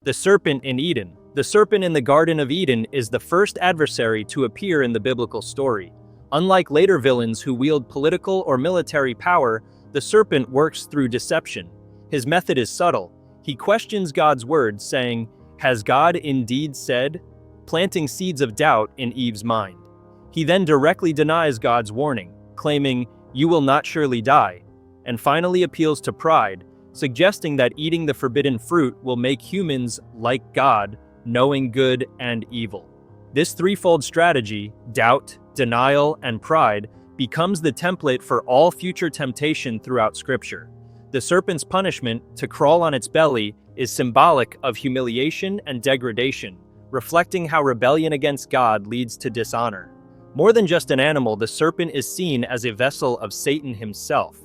The serpent in Eden. The serpent in the Garden of Eden is the first adversary to appear in the biblical story. Unlike later villains who wield political or military power, the serpent works through deception. His method is subtle. He questions God's word, saying, "Has God indeed said?" planting seeds of doubt in Eve's mind. He then directly denies God's warning, claiming, "You will not surely die," and finally appeals to pride, suggesting that eating the forbidden fruit will make humans like God, knowing good and evil. This threefold strategy, doubt, denial, and pride, becomes the template for all future temptation throughout Scripture. The serpent's punishment, to crawl on its belly, is symbolic of humiliation and degradation, reflecting how rebellion against God leads to dishonor. More than just an animal, the serpent is seen as a vessel of Satan himself,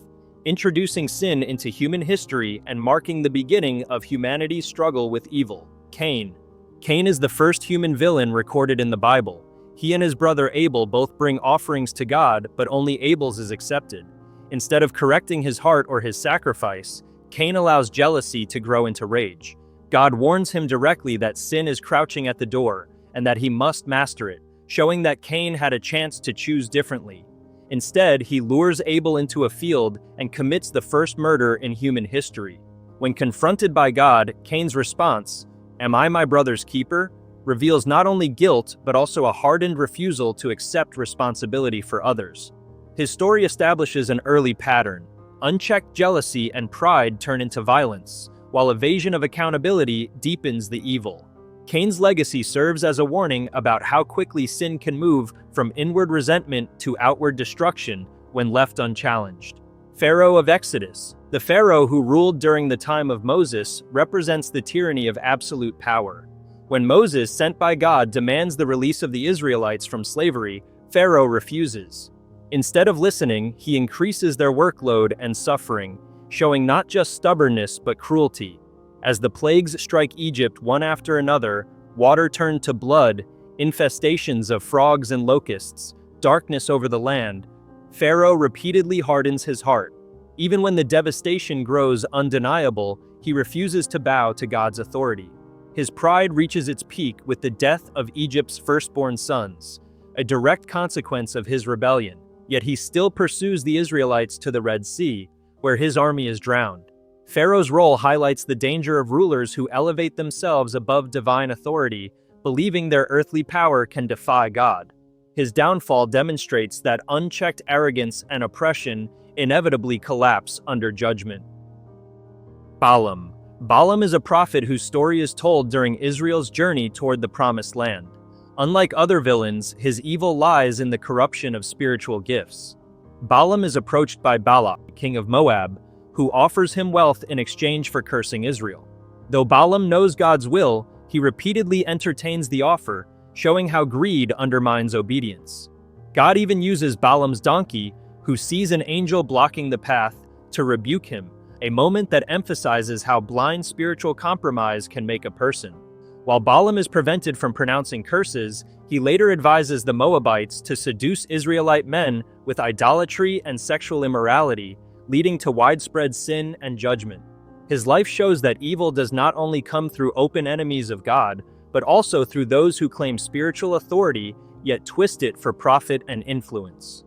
introducing sin into human history and marking the beginning of humanity's struggle with evil. Cain. Cain is the first human villain recorded in the Bible. He and his brother Abel both bring offerings to God, but only Abel's is accepted. Instead of correcting his heart or his sacrifice, Cain allows jealousy to grow into rage. God warns him directly that sin is crouching at the door and that he must master it, showing that Cain had a chance to choose differently. Instead, he lures Abel into a field and commits the first murder in human history. When confronted by God, Cain's response, "Am I my brother's keeper?" reveals not only guilt but also a hardened refusal to accept responsibility for others. His story establishes an early pattern. Unchecked jealousy and pride turn into violence, while evasion of accountability deepens the evil. Cain's legacy serves as a warning about how quickly sin can move from inward resentment to outward destruction when left unchallenged. Pharaoh of Exodus. The Pharaoh who ruled during the time of Moses represents the tyranny of absolute power. When Moses, sent by God, demands the release of the Israelites from slavery, Pharaoh refuses. Instead of listening, he increases their workload and suffering, showing not just stubbornness but cruelty. As the plagues strike Egypt one after another, water turned to blood, infestations of frogs and locusts, darkness over the land, Pharaoh repeatedly hardens his heart. Even when the devastation grows undeniable, he refuses to bow to God's authority. His pride reaches its peak with the death of Egypt's firstborn sons, a direct consequence of his rebellion. Yet he still pursues the Israelites to the Red Sea, where his army is drowned. Pharaoh's role highlights the danger of rulers who elevate themselves above divine authority, believing their earthly power can defy God. His downfall demonstrates that unchecked arrogance and oppression inevitably collapse under judgment. Balaam. Balaam is a prophet whose story is told during Israel's journey toward the Promised Land. Unlike other villains, his evil lies in the corruption of spiritual gifts. Balaam is approached by Balak, king of Moab, who offers him wealth in exchange for cursing Israel. Though Balaam knows God's will, he repeatedly entertains the offer, showing how greed undermines obedience. God even uses Balaam's donkey, who sees an angel blocking the path, to rebuke him, a moment that emphasizes how blind spiritual compromise can make a person. While Balaam is prevented from pronouncing curses, he later advises the Moabites to seduce Israelite men with idolatry and sexual immorality, leading to widespread sin and judgment. His life shows that evil does not only come through open enemies of God, but also through those who claim spiritual authority, yet twist it for profit and influence.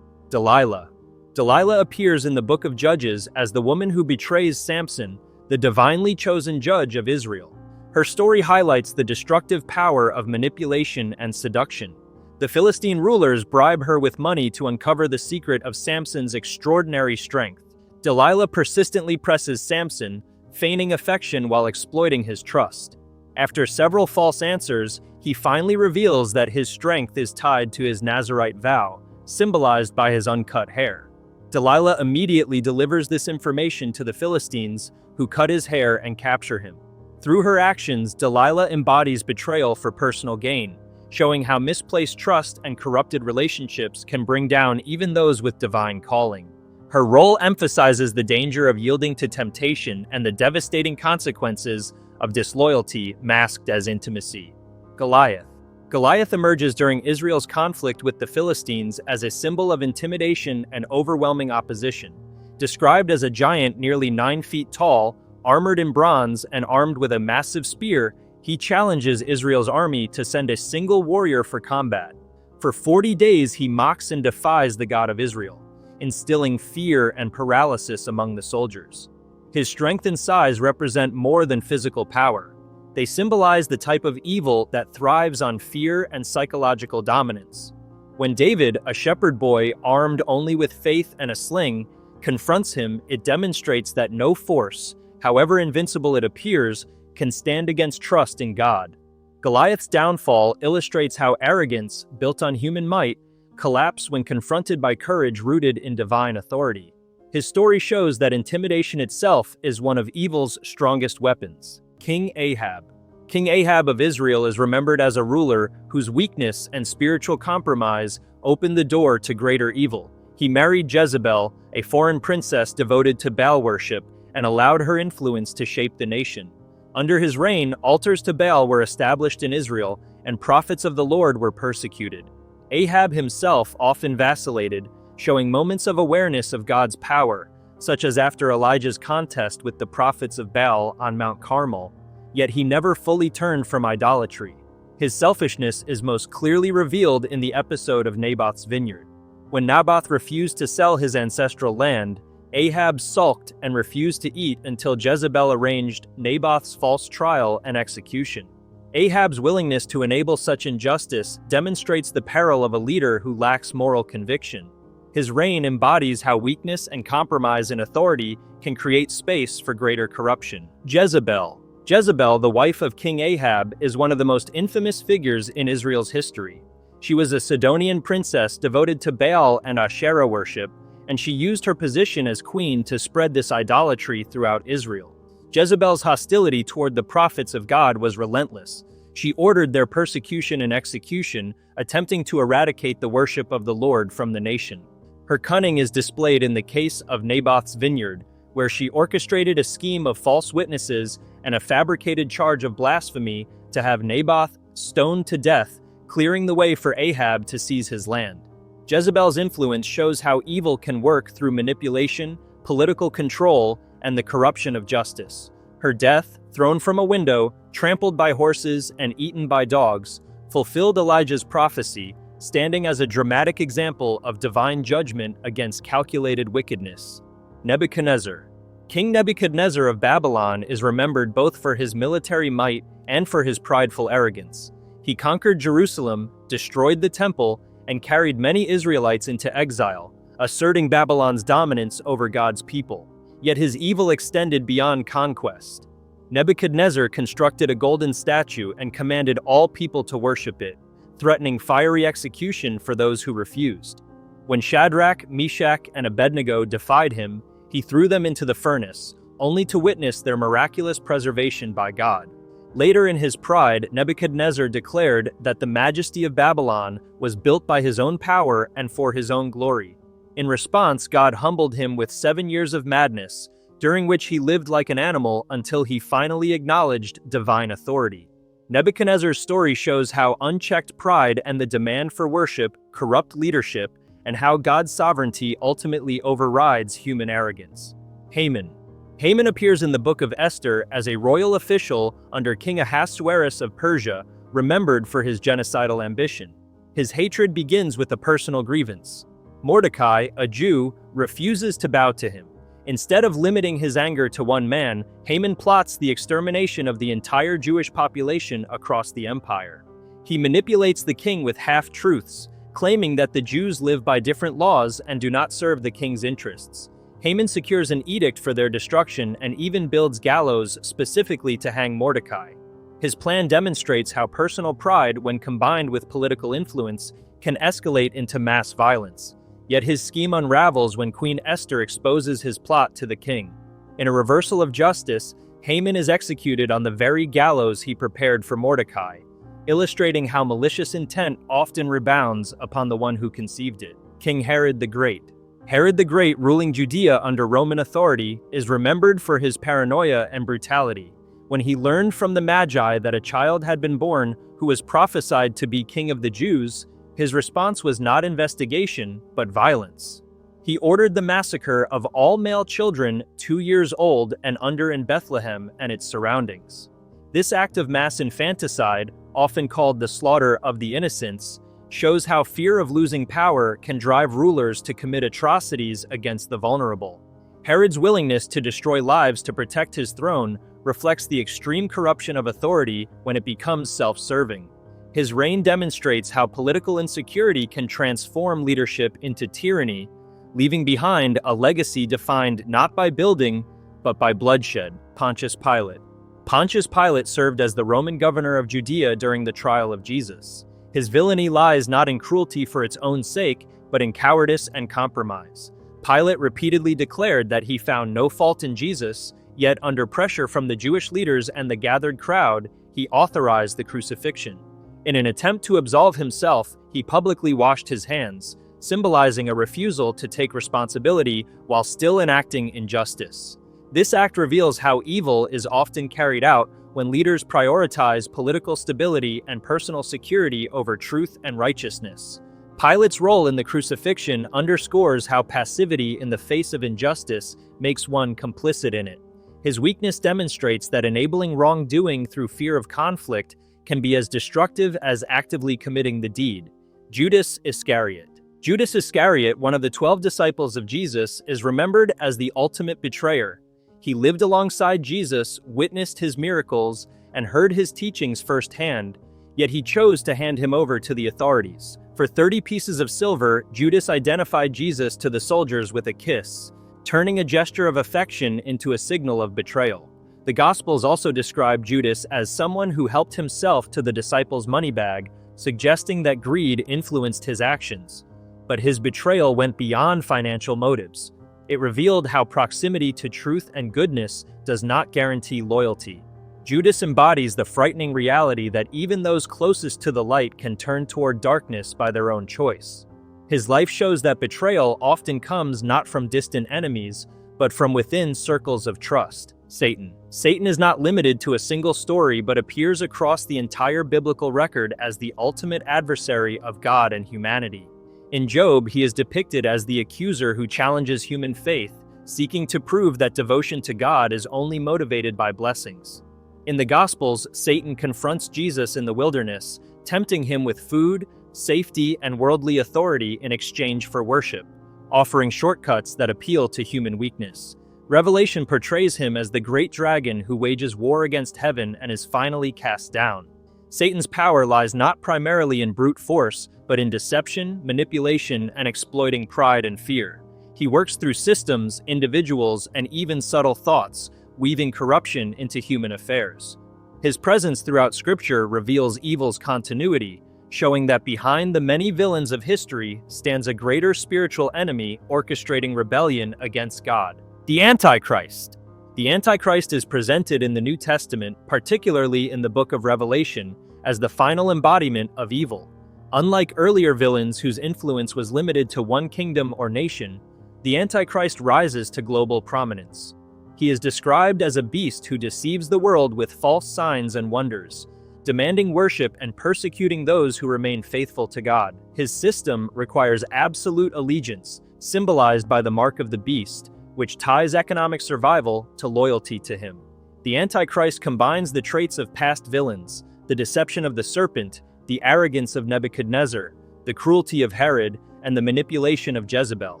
Delilah. Delilah appears in the book of Judges as the woman who betrays Samson, the divinely chosen judge of Israel. Her story highlights the destructive power of manipulation and seduction. The Philistine rulers bribe her with money to uncover the secret of Samson's extraordinary strength. Delilah persistently presses Samson, feigning affection while exploiting his trust. After several false answers, he finally reveals that his strength is tied to his Nazirite vow, symbolized by his uncut hair. Delilah immediately delivers this information to the Philistines, who cut his hair and capture him. Through her actions, Delilah embodies betrayal for personal gain, showing how misplaced trust and corrupted relationships can bring down even those with divine calling. Her role emphasizes the danger of yielding to temptation and the devastating consequences of disloyalty masked as intimacy. Goliath. Goliath emerges during Israel's conflict with the Philistines as a symbol of intimidation and overwhelming opposition. Described as a giant nearly 9 feet tall, Armored in bronze and armed with a massive spear, he challenges Israel's army to send a single warrior for combat. For 40 days he mocks and defies the God of Israel, instilling fear and paralysis among the soldiers. His strength and size represent more than physical power. They symbolize the type of evil that thrives on fear and psychological dominance. When David, a shepherd boy armed only with faith and a sling, confronts him, it demonstrates that no force, however invincible it appears, can stand against trust in God. Goliath's downfall illustrates how arrogance, built on human might, collapses when confronted by courage rooted in divine authority. His story shows that intimidation itself is one of evil's strongest weapons. King Ahab. King Ahab of Israel is remembered as a ruler whose weakness and spiritual compromise opened the door to greater evil. He married Jezebel, a foreign princess devoted to Baal worship, and allowed her influence to shape the nation. Under his reign, altars to Baal were established in Israel, and prophets of the Lord were persecuted. Ahab himself often vacillated, showing moments of awareness of God's power, such as after Elijah's contest with the prophets of Baal on Mount Carmel, yet he never fully turned from idolatry. His selfishness is most clearly revealed in the episode of Naboth's vineyard. When Naboth refused to sell his ancestral land, Ahab sulked and refused to eat until Jezebel arranged Naboth's false trial and execution. Ahab's willingness to enable such injustice demonstrates the peril of a leader who lacks moral conviction. His reign embodies how weakness and compromise in authority can create space for greater corruption. Jezebel. Jezebel, the wife of King Ahab, is one of the most infamous figures in Israel's history. She was a Sidonian princess devoted to Baal and Asherah worship, and she used her position as queen to spread this idolatry throughout Israel. Jezebel's hostility toward the prophets of God was relentless. She ordered their persecution and execution, attempting to eradicate the worship of the Lord from the nation. Her cunning is displayed in the case of Naboth's vineyard, where she orchestrated a scheme of false witnesses and a fabricated charge of blasphemy to have Naboth stoned to death, clearing the way for Ahab to seize his land. Jezebel's influence shows how evil can work through manipulation, political control, and the corruption of justice. Her death, thrown from a window, trampled by horses, and eaten by dogs, fulfilled Elijah's prophecy, standing as a dramatic example of divine judgment against calculated wickedness. Nebuchadnezzar. King Nebuchadnezzar of Babylon is remembered both for his military might and for his prideful arrogance. He conquered Jerusalem, destroyed the temple, and carried many Israelites into exile, asserting Babylon's dominance over God's people. Yet his evil extended beyond conquest. Nebuchadnezzar constructed a golden statue and commanded all people to worship it, threatening fiery execution for those who refused. When Shadrach, Meshach, and Abednego defied him, he threw them into the furnace, only to witness their miraculous preservation by God. Later in his pride, Nebuchadnezzar declared that the majesty of Babylon was built by his own power and for his own glory. In response, God humbled him with 7 years of madness, during which he lived like an animal until he finally acknowledged divine authority. Nebuchadnezzar's story shows how unchecked pride and the demand for worship corrupt leadership, and how God's sovereignty ultimately overrides human arrogance. Haman. Haman appears in the book of Esther as a royal official under King Ahasuerus of Persia, remembered for his genocidal ambition. His hatred begins with a personal grievance. Mordecai, a Jew, refuses to bow to him. Instead of limiting his anger to one man, Haman plots the extermination of the entire Jewish population across the empire. He manipulates the king with half-truths, claiming that the Jews live by different laws and do not serve the king's interests. Haman secures an edict for their destruction and even builds gallows specifically to hang Mordecai. His plan demonstrates how personal pride, when combined with political influence, can escalate into mass violence. Yet his scheme unravels when Queen Esther exposes his plot to the king. In a reversal of justice, Haman is executed on the very gallows he prepared for Mordecai, illustrating how malicious intent often rebounds upon the one who conceived it. King Herod the Great. Herod the Great, ruling Judea under Roman authority, is remembered for his paranoia and brutality. When he learned from the Magi that a child had been born who was prophesied to be king of the Jews, his response was not investigation, but violence. He ordered the massacre of all male children 2 years old and under in Bethlehem and its surroundings. This act of mass infanticide, often called the slaughter of the innocents, shows how fear of losing power can drive rulers to commit atrocities against the vulnerable. Herod's willingness to destroy lives to protect his throne reflects the extreme corruption of authority when it becomes self-serving. His reign demonstrates how political insecurity can transform leadership into tyranny, leaving behind a legacy defined not by building, but by bloodshed. Pontius Pilate. Pontius Pilate served as the Roman governor of Judea during the trial of Jesus. His villainy lies not in cruelty for its own sake, but in cowardice and compromise. Pilate repeatedly declared that he found no fault in Jesus, yet under pressure from the Jewish leaders and the gathered crowd, he authorized the crucifixion. In an attempt to absolve himself, he publicly washed his hands, symbolizing a refusal to take responsibility while still enacting injustice. This act reveals how evil is often carried out when leaders prioritize political stability and personal security over truth and righteousness. Pilate's role in the crucifixion underscores how passivity in the face of injustice makes one complicit in it. His weakness demonstrates that enabling wrongdoing through fear of conflict can be as destructive as actively committing the deed. Judas Iscariot. Judas Iscariot, one of the 12 disciples of Jesus, is remembered as the ultimate betrayer. He lived alongside Jesus, witnessed his miracles, and heard his teachings firsthand, yet he chose to hand him over to the authorities. For 30 pieces of silver, Judas identified Jesus to the soldiers with a kiss, turning a gesture of affection into a signal of betrayal. The Gospels also describe Judas as someone who helped himself to the disciples' money bag, suggesting that greed influenced his actions. But his betrayal went beyond financial motives. It revealed how proximity to truth and goodness does not guarantee loyalty. Judas embodies the frightening reality that even those closest to the light can turn toward darkness by their own choice. His life shows that betrayal often comes not from distant enemies, but from within circles of trust. Satan. Satan is not limited to a single story, but appears across the entire biblical record as the ultimate adversary of God and humanity. In Job, he is depicted as the accuser who challenges human faith, seeking to prove that devotion to God is only motivated by blessings. In the Gospels, Satan confronts Jesus in the wilderness, tempting him with food, safety, and worldly authority in exchange for worship, offering shortcuts that appeal to human weakness. Revelation portrays him as the great dragon who wages war against heaven and is finally cast down. Satan's power lies not primarily in brute force, but in deception, manipulation, and exploiting pride and fear. He works through systems, individuals, and even subtle thoughts, weaving corruption into human affairs. His presence throughout Scripture reveals evil's continuity, showing that behind the many villains of history stands a greater spiritual enemy orchestrating rebellion against God. The Antichrist. The Antichrist is presented in the New Testament, particularly in the book of Revelation, as the final embodiment of evil. Unlike earlier villains whose influence was limited to one kingdom or nation, the Antichrist rises to global prominence. He is described as a beast who deceives the world with false signs and wonders, demanding worship and persecuting those who remain faithful to God. His system requires absolute allegiance, symbolized by the mark of the beast, which ties economic survival to loyalty to him. The Antichrist combines the traits of past villains, the deception of the serpent, the arrogance of Nebuchadnezzar, the cruelty of Herod, and the manipulation of Jezebel.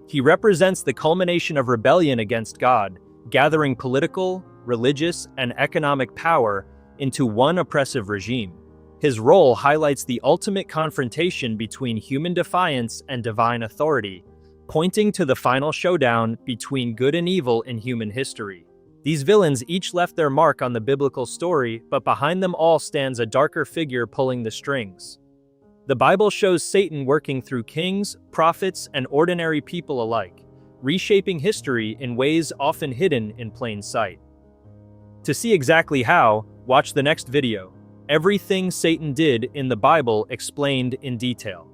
He represents the culmination of rebellion against God, gathering political, religious, and economic power into one oppressive regime. His role highlights the ultimate confrontation between human defiance and divine authority, pointing to the final showdown between good and evil in human history. These villains each left their mark on the biblical story, but behind them all stands a darker figure pulling the strings. The Bible shows Satan working through kings, prophets, and ordinary people alike, reshaping history in ways often hidden in plain sight. To see exactly how, watch the next video. Everything Satan did in the Bible explained in detail.